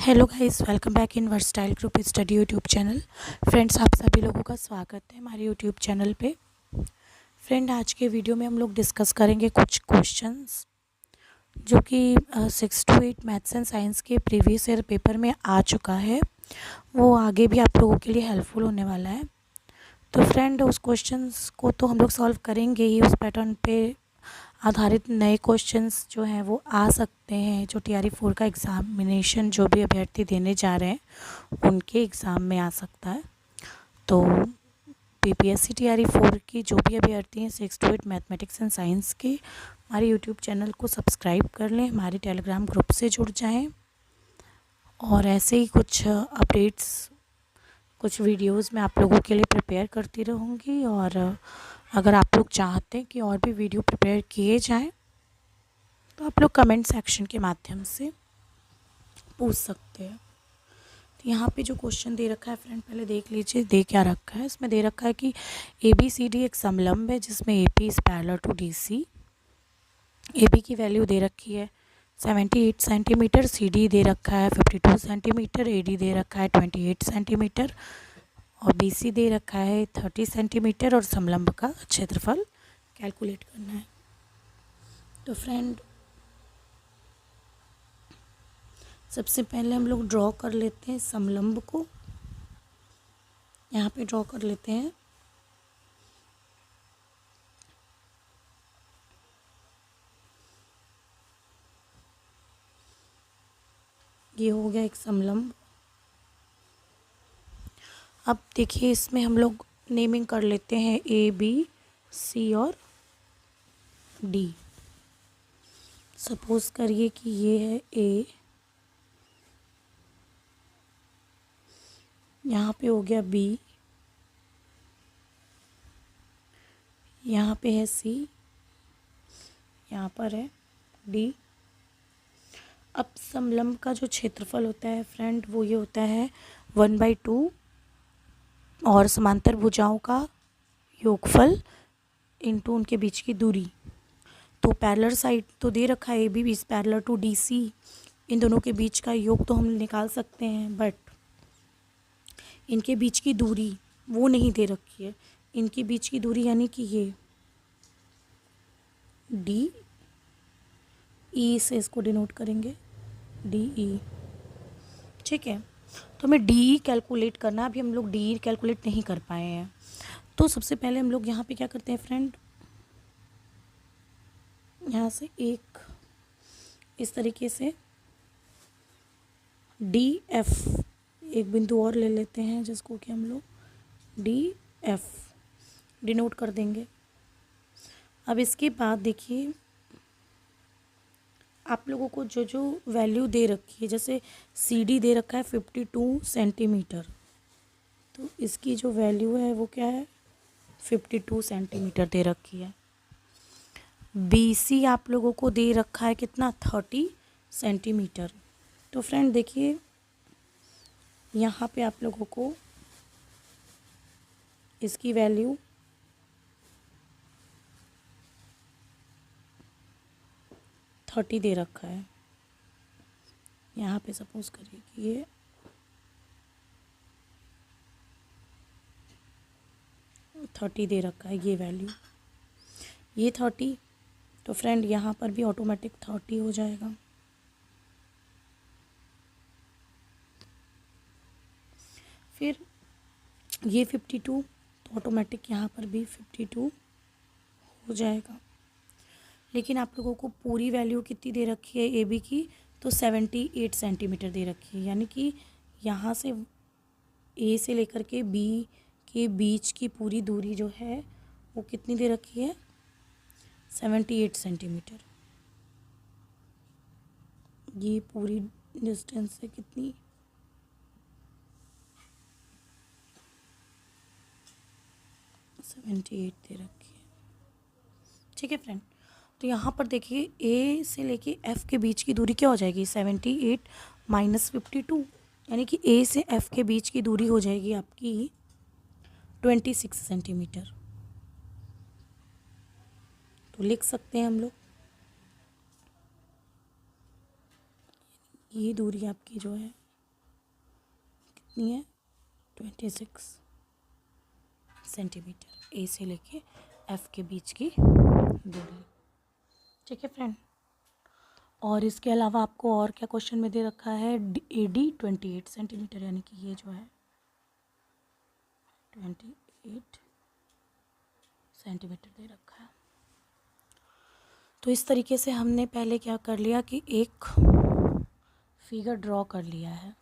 Hello guys, welcome back in versatile group study YouTube channel. Friends, आप सभी लोगों का स्वागत है हमारे यूट्यूब चैनल पे। फ्रेंड, आज के वीडियो में हम लोग डिस्कस करेंगे कुछ क्वेश्चंस जो कि 6 to 8 मैथ्स एंड साइंस के प्रीवियस ईयर पेपर में आ चुका है। वो आगे भी आप लोगों के लिए हेल्पफुल होने वाला है। तो फ्रेंड, उस क्वेश्चंस को तो हम लोग सॉल्व करेंगे ही। उस पैटर्न पे आधारित नए क्वेश्चंस जो हैं वो आ सकते हैं, जो TRE 4 का एग्ज़ामिनेशन जो भी अभ्यर्थी देने जा रहे हैं उनके एग्ज़ाम में आ सकता है। तो PPSC TRE 4 की जो भी अभ्यर्थी हैं 6 to 8 मैथमेटिक्स एंड साइंस के, हमारे यूट्यूब चैनल को सब्सक्राइब कर लें, हमारे टेलीग्राम ग्रुप से जुड़ जाएं और ऐसे ही कुछ अपडेट्स, कुछ वीडियोस मैं आप लोगों के लिए प्रिपेयर करती रहूँगी। और अगर आप लोग चाहते हैं कि और भी वीडियो प्रिपेयर किए जाएं तो आप लोग कमेंट सेक्शन के माध्यम से पूछ सकते हैं। तो यहाँ पे जो क्वेश्चन दे रखा है फ्रेंड, पहले देख लीजिए दे क्या रखा है। इसमें दे रखा है कि ABCD एक समलंब है जिसमें AP is parallel to DC। AB की वैल्यू दे रखी है 78 सेंटीमीटर, CD दे रखा है 52 सेंटीमीटर, AD दे रखा है 28 सेंटीमीटर और BC दे रखा है 30 सेंटीमीटर और समलंब का क्षेत्रफल कैलकुलेट करना है। तो फ्रेंड, सबसे पहले हम लोग ड्रॉ कर लेते हैं समलंब को। यहाँ पे ड्रॉ कर लेते हैं। ये हो गया एक समलंब। अब देखिए, इसमें हम लोग नेमिंग कर लेते हैं ABC और D। सपोज करिए कि ये है A, यहाँ पे हो गया B, यहाँ पे है C, यहाँ पर है D। अब समलंब का जो क्षेत्रफल होता है फ्रेंड, वो ये होता है 1/2 और समांतर भुजाओं का योगफल इनटू उनके बीच की दूरी। तो पैरेलल साइड तो दे रखा है AB is parallel to DC, इन दोनों के बीच का योग तो हम निकाल सकते हैं, बट इनके बीच की दूरी वो नहीं दे रखी है। इनके बीच की दूरी यानी कि ये DE से इसको डिनोट करेंगे, DE। ठीक है, तो हमें DE कैलकुलेट करना। अभी हम लोग DE कैलकुलेट नहीं कर पाए हैं। तो सबसे पहले हम लोग यहाँ पे क्या करते हैं फ्रेंड, यहाँ से एक इस तरीके से DF एक बिंदु और ले लेते हैं जिसको कि हम लोग DF डिनोट कर देंगे। अब इसके बाद देखिए, आप लोगों को जो जो वैल्यू दे रखी है, जैसे CD दे रखा है 52 सेंटीमीटर, तो इसकी जो वैल्यू है वो क्या है, 52 सेंटीमीटर दे रखी है। BC आप लोगों को दे रखा है कितना, 30 सेंटीमीटर। तो फ्रेंड देखिए, यहाँ पे आप लोगों को इसकी वैल्यू 30 दे रखा है। यहाँ पे सपोज करिए कि ये 30 दे रखा है, ये वैल्यू, ये 30। तो फ्रेंड यहाँ पर भी ऑटोमेटिक 30 हो जाएगा। फिर ये 52, तो ऑटोमेटिक यहाँ पर भी 52 हो जाएगा। लेकिन आप लोगों को पूरी वैल्यू कितनी दे रखी है AB की, तो 78 सेंटीमीटर दे रखी है। यानी कि यहाँ से A से लेकर के B के बीच की पूरी दूरी जो है वो कितनी दे रखी है, 78 सेंटीमीटर। ये पूरी डिस्टेंस है कितनी, 78 दे रखी है। ठीक है फ्रेंड, तो यहाँ पर देखिए A से लेके F के बीच की दूरी क्या हो जाएगी, 78 माइनस 52, यानी कि A से F के बीच की दूरी हो जाएगी आपकी 26 सेंटीमीटर। तो लिख सकते हैं हम लोग, ये दूरी आपकी जो है कितनी है 26 सेंटीमीटर ए से लेके एफ के बीच की दूरी। ठीक है फ्रेंड, और इसके अलावा आपको और क्या क्वेश्चन में दे रखा है, ए डी 28 सेंटीमीटर, यानी कि ये जो है 28 सेंटीमीटर दे रखा है। तो इस तरीके से हमने पहले क्या कर लिया कि एक फिगर ड्रॉ कर लिया है,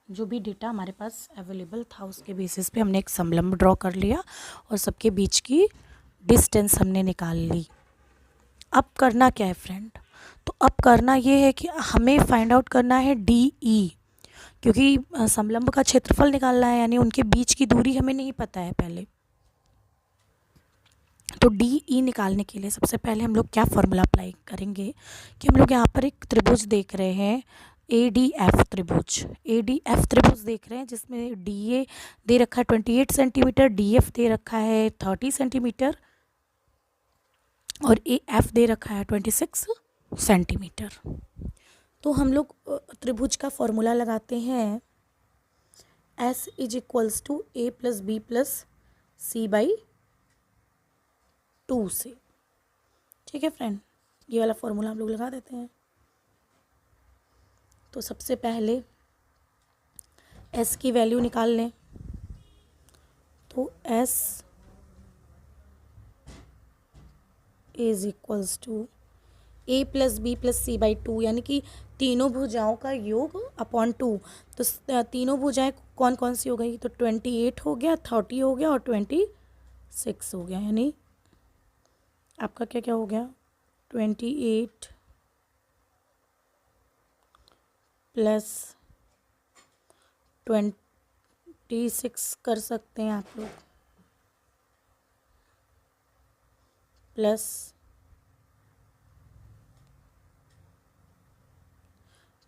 जो भी डेटा हमारे पास अवेलेबल था उसके बेसिस पे हमने एक समलंब ड्रॉ कर लिया और सबके बीच की डिस्टेंस हमने निकाल ली। अब करना क्या है फ्रेंड, तो अब करना ये है कि हमें फाइंड आउट करना है डी ई, क्योंकि समलंब का क्षेत्रफल निकालना है, यानी उनके बीच की दूरी हमें नहीं पता है पहले। तो डी ई निकालने के लिए सबसे पहले हम लोग क्या फॉर्मूला अप्लाई करेंगे कि हम लोग यहाँ पर एक त्रिभुज देख रहे हैं, ए डी एफ त्रिभुज, ए डी एफ त्रिभुज देख रहे हैं, जिसमें डी ए दे रखा है 28 सेंटीमीटर, डी एफ दे रखा है 30 सेंटीमीटर और ए एफ दे रखा है 26 सेंटीमीटर। तो हम लोग त्रिभुज का फॉर्मूला लगाते हैं, S is equals to A plus B plus C by 2 से। ठीक है फ्रेंड, ये वाला फॉर्मूला हम लोग लगा देते हैं। तो सबसे पहले एस की वैल्यू निकाल लें, तो S is equals to A plus B plus C by 2, यानी कि तीनों भुजाओं का योग अपॉन 2। तो तीनों भुजाएं कौन कौन सी हो गई, तो 28 हो गया, 30 हो गया और 26 हो गया, यानी आपका क्या क्या हो गया 28 प्लस 26 कर सकते हैं आप लोग, प्लस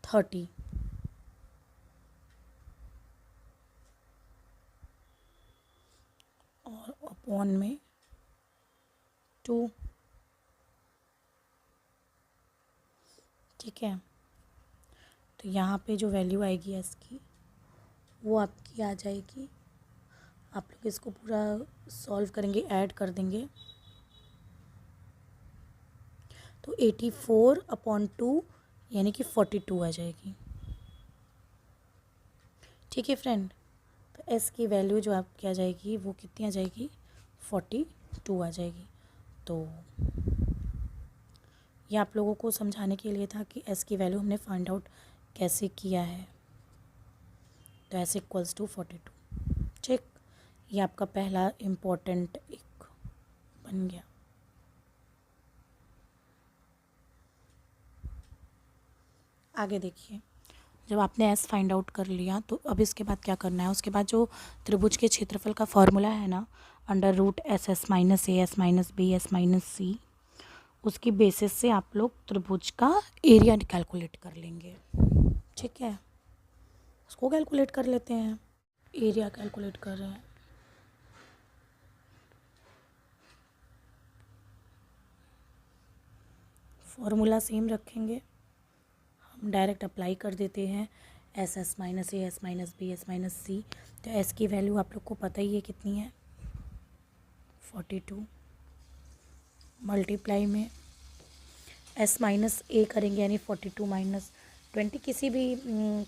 30 और अपॉन में 2। ठीक है, तो यहाँ पे जो वैल्यू आएगी एस की वो आपकी आ जाएगी, आप लोग इसको पूरा सॉल्व करेंगे, ऐड कर देंगे, तो 84/2 यानी कि 42 आ जाएगी। ठीक है फ्रेंड, तो एस की वैल्यू जो आपकी आ जाएगी वो कितनी आ जाएगी 42 आ जाएगी। तो ये आप लोगों को समझाने के लिए था कि एस की वैल्यू हमने फाइंड आउट कैसे किया है। तो एस इक्वल्स टू 42। ठीक, ये आपका पहला इम्पोर्टेंट एक बन गया। आगे देखिए, जब आपने एस फाइंड आउट कर लिया तो अब इसके बाद क्या करना है, उसके बाद जो त्रिभुज के क्षेत्रफल का फॉर्मूला है ना, under root S S minus A S minus B S minus C, उसकी बेसिस से आप लोग त्रिभुज का एरिया कैलकुलेट कर लेंगे। ठीक है, उसको कैलकुलेट कर लेते हैं, एरिया कैलकुलेट कर रहे हैं। फॉर्मूला सेम रखेंगे, हम डायरेक्ट अप्लाई कर देते हैं, S S minus A S minus B S minus C. तो एस की वैल्यू आप लोग को पता ही है कितनी है 42, मल्टीप्लाई में एस माइनस ए करेंगे यानी 42 माइनस 20, किसी भी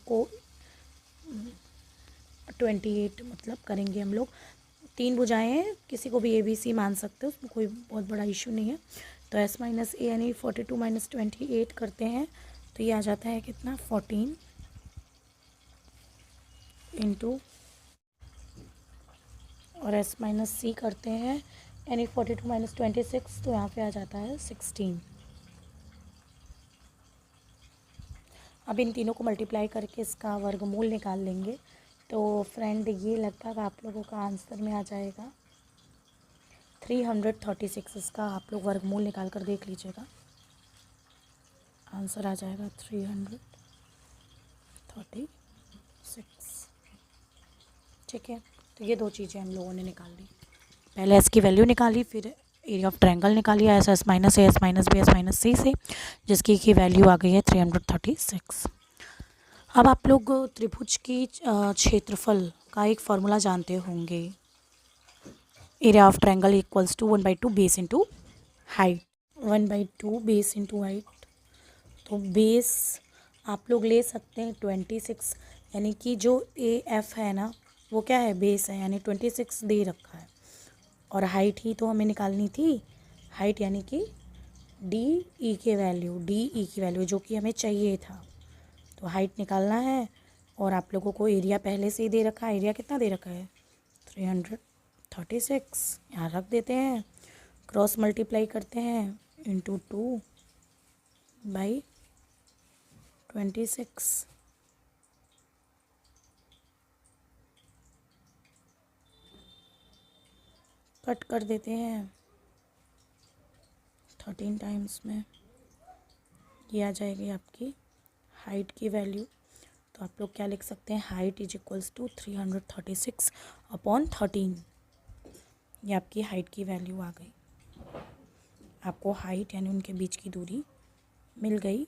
को 28 मतलब करेंगे हम लोग। 3 भुजाएं हैं, किसी को भी ए बी सी मान सकते हो, उसमें कोई बहुत बड़ा इशू नहीं है। तो एस माइनस ए यानी 42 माइनस 28 करते हैं तो ये आ जाता है कितना 14 इंटू, और एस माइनस सी करते हैं यानी 42 माइनस 26, तो यहाँ पे आ जाता है 16। अब इन तीनों को मल्टीप्लाई करके इसका वर्गमूल निकाल लेंगे। तो फ्रेंड ये लगभग आप लोगों का आंसर में आ जाएगा 336। इसका आप लोग वर्गमूल निकाल कर देख लीजिएगा, आंसर आ जाएगा 336। ठीक है, तो ये दो चीज़ें हम लोगों ने निकाल ली, पहले एस की वैल्यू निकाली, फिर एरिया ऑफ ट्रायंगल निकाली S S minus A S minus B S minus C से, जिसकी की वैल्यू आ गई है 336। अब आप लोग त्रिभुज की क्षेत्रफल का एक फॉर्मूला जानते होंगे। Area of triangle equals to 1/2 base into height. 1/2 base into height, तो बेस आप लोग ले सकते हैं 26, यानी कि जो ए एफ है ना वो क्या है, बेस है, यानी 26 दे रखा है। और हाइट ही तो हमें निकालनी थी, हाइट यानी कि डी ई की वैल्यू जो कि हमें चाहिए था। तो हाइट निकालना है और आप लोगों को एरिया पहले से ही दे रखा है। एरिया कितना दे रखा है, 336, यहाँ रख देते हैं। क्रॉस मल्टीप्लाई करते हैं इंटू 2/26। कट कर देते हैं 13 टाइम्स में, ये आ जाएगी आपकी हाइट की वैल्यू। तो आप लोग क्या लिख सकते हैं, हाइट इज इक्वल्स टू 336/13। ये आपकी हाइट की वैल्यू आ गई। आपको हाइट यानी उनके बीच की दूरी मिल गई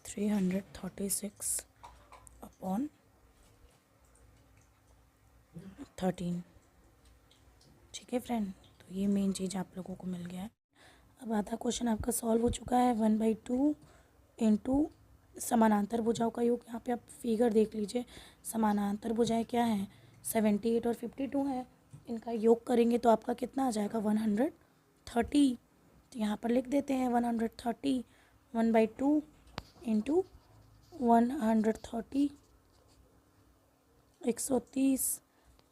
336/13। ठीक है फ्रेंड, तो ये मेन चीज़ आप लोगों को मिल गया है। अब आधा क्वेश्चन आपका सॉल्व हो चुका है। 1/2 इंटू समानांतर भुजाओं का योग। यहाँ पे आप फिगर देख लीजिए, समानांतर भुजाएं क्या हैं, 78 और 52 है। इनका योग करेंगे तो आपका कितना आ जाएगा, 130। तो यहाँ पर लिख देते हैं 130। 1/2 इंटू 130, 130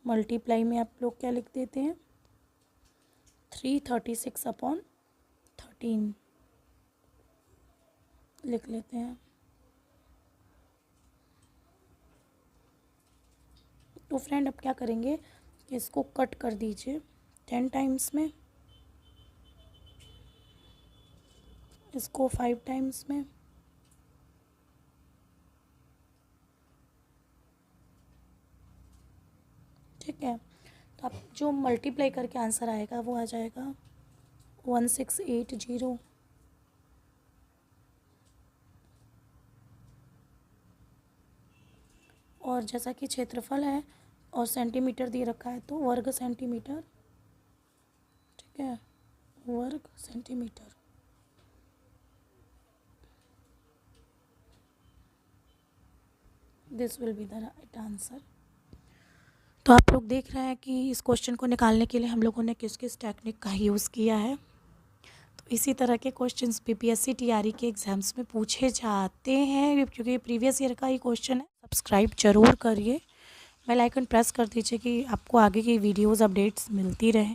मल्टीप्लाई में आप लोग क्या लिख देते हैं, 336/13 लिख लेते हैं। तो फ्रेंड अब क्या करेंगे, इसको कट कर दीजिए 10 टाइम्स में, इसको 5 टाइम्स में, ठीक है। तो आप जो मल्टीप्लाई करके आंसर आएगा वो आ जाएगा 1680। और जैसा कि क्षेत्रफल है और सेंटीमीटर दे रखा है तो वर्ग सेंटीमीटर, ठीक है, वर्ग centimetre. This will be the right answer. तो आप लोग देख रहे हैं कि इस क्वेश्चन को निकालने के लिए हम लोगों ने किस किस टेक्निक का यूज़ किया है। तो इसी तरह के क्वेश्चंस बीपीएससी टीआरई के एग्ज़ाम्स में पूछे जाते हैं, क्योंकि प्रीवियस ईयर का ही क्वेश्चन है। सब्सक्राइब जरूर करिए, बेल आइकन प्रेस कर दीजिए कि आपको आगे की वीडियोस अपडेट्स मिलती रहें।